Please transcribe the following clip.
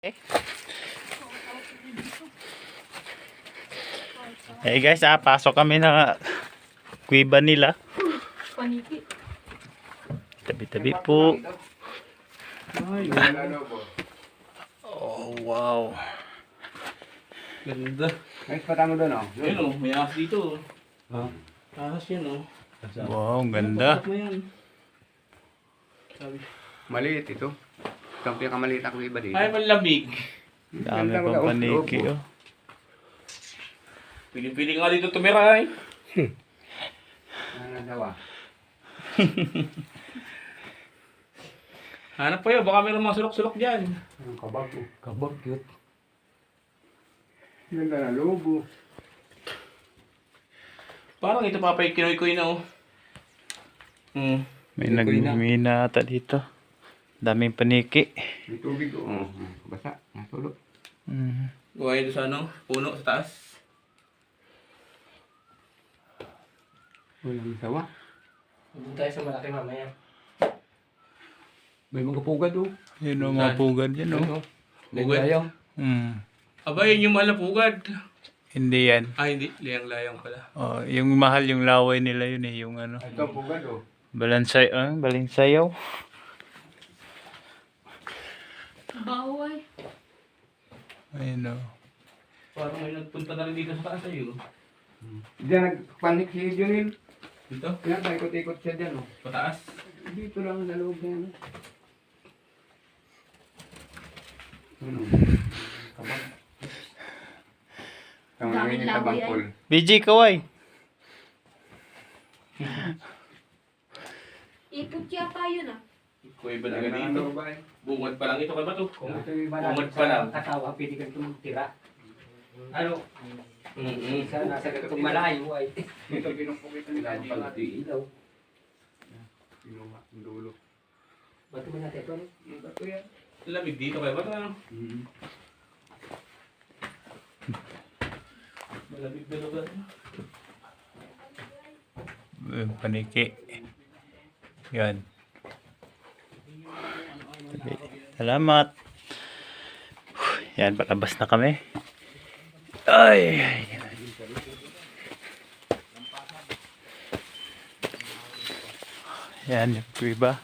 Hey guys, pasok kami na kuiba nila. Paniki. Tabi-tabi po. Oh, wow. Ganda. Guys, patano doon, oh. Ayun oh, may ahas dito. Ha? Ahas yan oh. Wow, ganda. Bakit mo yan? Sabi. Maliit ito. Ito ang pinakamaliit ako iba dito. Ay, malamig. Dami pang paniki, oh. Piling-piling nga dito tumira eh. Ano daw ah? Hanap pa yun, baka mayroong mga sulok-sulok dyan. Ang kabag oh. Kabag, cute. Ganda na lobo. Parang ito papay kinoy-koy na oh. May nagmina ata dito. Daming paniki. May tubig oh. Basa. Natulog. Gawa ito sa ano, puno sa taas. Walang sawa. Doon tayo sa malaki mamaya. May mga pugad oh. Yun o, mga pugad yan, oh. Pugad? Aba, yun yung mahal na pugad. Hindi yan. Ah, hindi. Layang-layang pala. Oh, yung mahal yung laway nila yun eh. Yung ano. Ito ang pugad oh. Balinsayaw. Bawal. Ayun o. Parang may nagpunta na rin dito sa taas sa'yo. Diyan nagpanik si Junil. Dito? Kaya paikot-ikot siya dyan oh. Pataas? Dito lang sa loob na yan. Ano? Kabag. Tama Daming ngayon yung laway tabangkol. BG, kaway. Ipot yata yun ah. Kuya ba na Ano dito? ba eh? Bungad pa lang ito kay Bato. Kung ito yung Bungad pa lang. Katawa, pwede ka itong tira. Ano? Mm-mm. Isa nasa ganitong malayo ay. Ito pinupok ito nila. Pagdi ilaw. Pinuha ang dulo. Bato mo natin ito. Ito yan. Lamig dito kay Bato. Malamig na lugar. Paniki. Yan. Salamat. Yan, palabas na kami. Ay. Yan, yung kuiba.